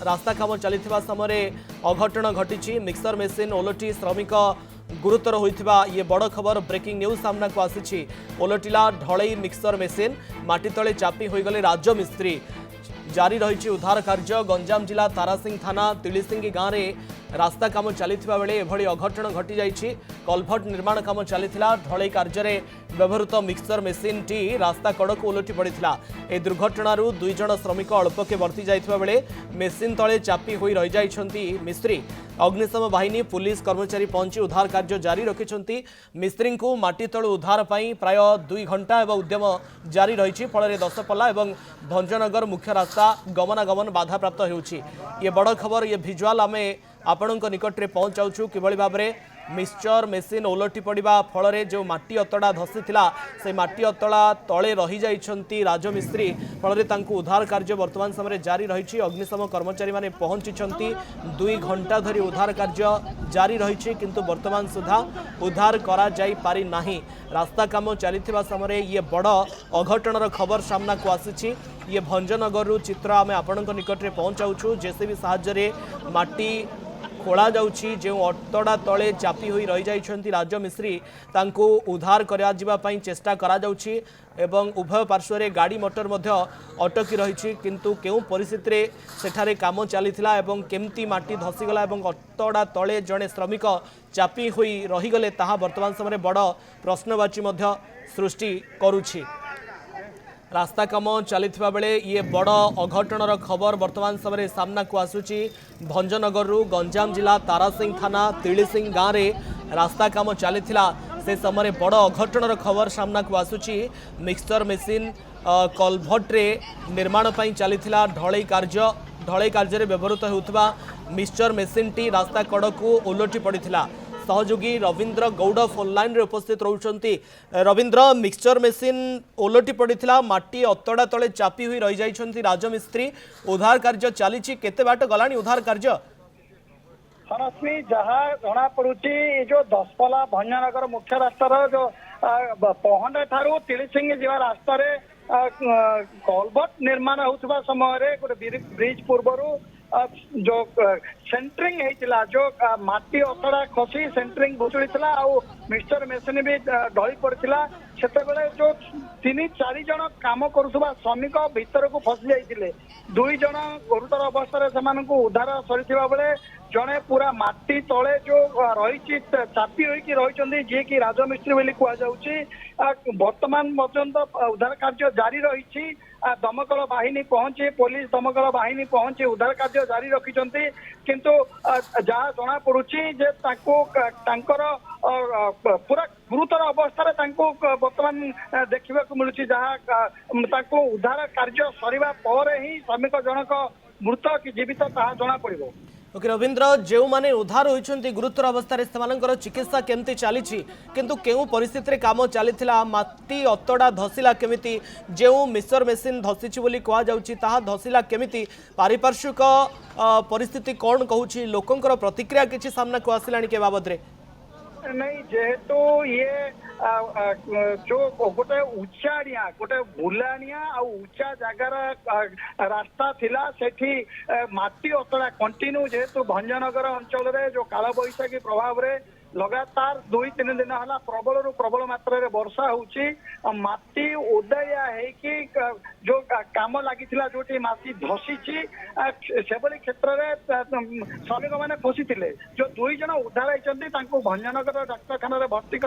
रास्ता काम चली समय अघटन घटी मिक्सर मेसीन ओलटी श्रमिक गुरुतर होता ये बड़ खबर ब्रेकिंग न्यूज सामना को आसी ओलटिला ढलई मिक्सर मेसीन माटी तले चापी होगले राजमिस्त्री जारी रही उद्धार कार्य गंजाम जिला तारासिंह थाना तिलिसिंगी गाँव में रास्ता काम चलता बेले एभली अघटन घटी जाइछि। कलभट निर्माण काम चलता ढलई कार्य व्यवहृत मिक्सर मेसीन टी रास्ता कड़क ओलटि पड़ा। ए दुर्घटनार 2 जन श्रमिक अल्पके वर्ती जाइथिबा बेले मेसीन तले चापी होई रहि जाइछन्ति मिस्त्री। अग्निशम बाहिनी पुलिस कर्मचारी पहुंची उद्धार कार्य जारी रखिछन्ति। मिस्त्री को माटी तळु उद्धार पई प्राय 2 घंटा एवं उद्यम जारी रही फल दशपल्ला और भंजनगर मुख्य रास्ता गमनागमन बाधा प्राप्त होउछि। ये बड़ खबर ये भिजुआल आमे आपणक निकट में पहुंचाऊँ किभली भाव में मिक्सचर मेसीन ओलटि पड़ा फल जो माटी अतड़ा धसीला से माटी अतड़ा तले रही जाइछन्ति राजमिस्त्री फल उद्धार कार्य वर्तमान समय जारी रही। अग्निशम कर्मचारी माने पहुंची 2 घंटा धरी उद्धार कार्य जारी रही किंतु वर्तमान सुधा उद्धार करा जाई पारि नाही। रास्ता काम चलता समय ये बड़ अघटनर खबर सामना को आसी। ये भंजनगर चित्र आम आपणक निकट में पहुंचाऊँ जेसीबी साहाय्य माटी खोला जाउछि जो अतड़ा तले चापी होई रही जाइछन्ति राजमिस्त्री तांको उद्धार करा जिबा पई चेष्टा करा जाउछि एवं उभय पार्श्व रे गाड़ी मोटर मध्य अटकी रही किंतु केउ परिस्थिति रे सेठारे काम चलीथिला एवं केमती माटी धसीगला एवं अतड़ा तले जड़े श्रमिक चापी होई रहीगले ताहा वर्तमान समय बड़ प्रश्नवाची मध्य सृष्टि करुछि। रास्ता काम चलता बेले ये बड़ अघटनर खबर वर्तमान समय सामना को आसूची। भंजनगर गंजाम जिला तारासिंह थाना तिलिसिंग गाँव में रास्ता काम चलता से समय बड़ अघटनर खबर सामना को आसूची। मिक्सचर मेसीन कलभट्रे निर्माण पर चलता ढलई कार्य व्यवहृत होता मिक्सचर मेसीन टी रास्ता कड़क ओलटि पड़ा। सहयोगी रविंद्र गौड़ फोन लाइन रे उपस्थित रहउछन्ति। रविंद्र मिक्सचर मेसीन ओलटि पड़ा माटी अतड़ा तले चापी हुई रही जाइछन्ति राजमिस्त्री उद्धार कार्य चली केते बाट गलानी उद्धार कार्य हनस्मी जहाँ जना पड़ुची जो दशपल्ला भंजनगर मुख्य रास्तार जो पहंडा ठारू तिलिसिंगी जीवा रास्ता रे कलभट निर्माण होउथबा समय गोटे ब्रिज पूर्वरु जो सेंटरिंग होता जो माटी अतड़ा खसी सेंटरिंग भुचुड़ी मिक्सचर मेसीन भी ढली पड़ा से जो 3-4 जन काम करुवा श्रमिक भीतर को फसी जाते 2 जन गुरुतर अवस्था से उद्धार सरीथिबा बेले जड़े पूरा माटी तले जो रही चापी होगी रही जी कि राजमिस्त्री बोली कहुच्छी। वर्तमान पर्यंत उद्धार कार्य जारी रही दमकल बाहिनी पहुंची पुलिस दमकल बाहिनी पहुंची उद्धार कार्य जारी रखिंट किंतु जहाँ जना पड़ुची जे पूरा गुरुतर अवस्था वर्तमान देखा मिलूँ जहाँ उद्धार कार्य सरिबा पर ही श्रमिक जनक मृत कि जीवित ताहा जना पड़िबो। ओके रविंद्र जो माने उद्धार होइछन्ति गुरुतर अवस्था सेमानकर चिकित्सा केमती चली किंतु केउ परिस्थिति रे काम चलीथिला माटी अतड़ा धसीला केमिति जो मिक्सचर मेसीन धसीछि बोली कहा जाउछि ताहा धसीला केमिति पारिपार्श्विक परिस्थिति कौन कहूछि लोकंकर प्रतिक्रिया किछि सामना को आसिलानी के बाबद रे नहीं जेहेतु ये जो गोटे उच्चाड़िया गोटे बुलानिया आ उच्चा जगार रास्ता थिला सेठी माटी अतड़ा कंटिन्यू जेहेतु भंजनगर अंचल रे जो काल बैशाखी प्रभाव रे लगातार 2-3 दिन है प्रबल रु प्रबल मात्रा रे वर्षा होउची माटी उदया है कि जो काम लगी जो माटी धसीची से क्षेत्र में श्रमिक मैंने फसी थे जो 2 जन उद्धार होती भंजनगर डाक्तखाना भर्ती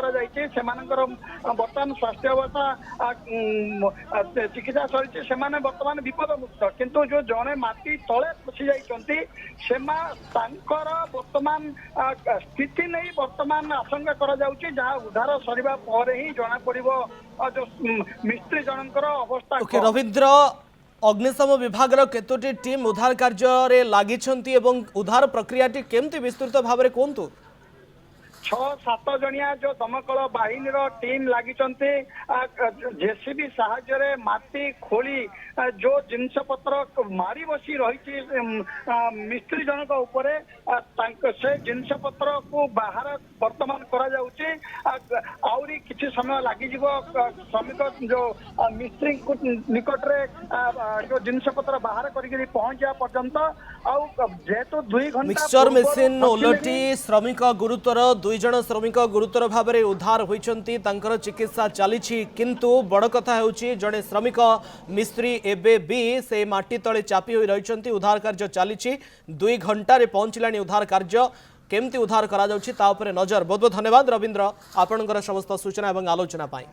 बर्तमान स्वास्थ्य अवस्था चिकित्सा सरी बर्तमान विपद मुक्त किंतु जो जड़े माटी तले फसी जाती बर्तमान स्थिति नहीं वर्तमान आशंका करा जाउची जहाँ उद्धार सरिबा पर ही जना पड़िबो जो मिस्त्री जनकर अवस्था। ओके रविंद्र अग्निशम विभाग केतोटी टीम उद्धार कार्य रे लागिछन्ती एवं उद्धार प्रक्रियाटी केमती विस्तृत भाव में कहतु। 6-7 जणिया जो दमकल बाहिनी टीम लगी जेसीबी साहाय्य माटी खोली जो जिनस पत्र मारी बसी रही मिस्त्री जनक उपरे से जिनस पत्र को बाहर वर्तमान करा जाउची आउरी किछि समय लागि जिवो श्रमिक जो मिस्त्री निकट रे जो जिनस पत्र बाहर करी पहुंचा पर्यंत आउ जेतु 2 घंटा मिक्सचर मेसीन ओलटी श्रमिक गुरुतर 2 जन श्रमिक गुरुतर भाव में उद्धार होइछंती तांकर चिकित्सा चली किंतु बड़ कथा होउची जड़े श्रमिक मिस्त्री एबे भी से माटी तले चापी होई रहिछंती उद्धार कार्य चली 2 घंटा रे पहुंचलानी उद्धार कार्य केमती उद्धार करा जाउची ता उपरे नजर। बहुत बहुत धन्यवाद रविंद्र आपनकर समस्त सूचना एवं आलोचना पाई।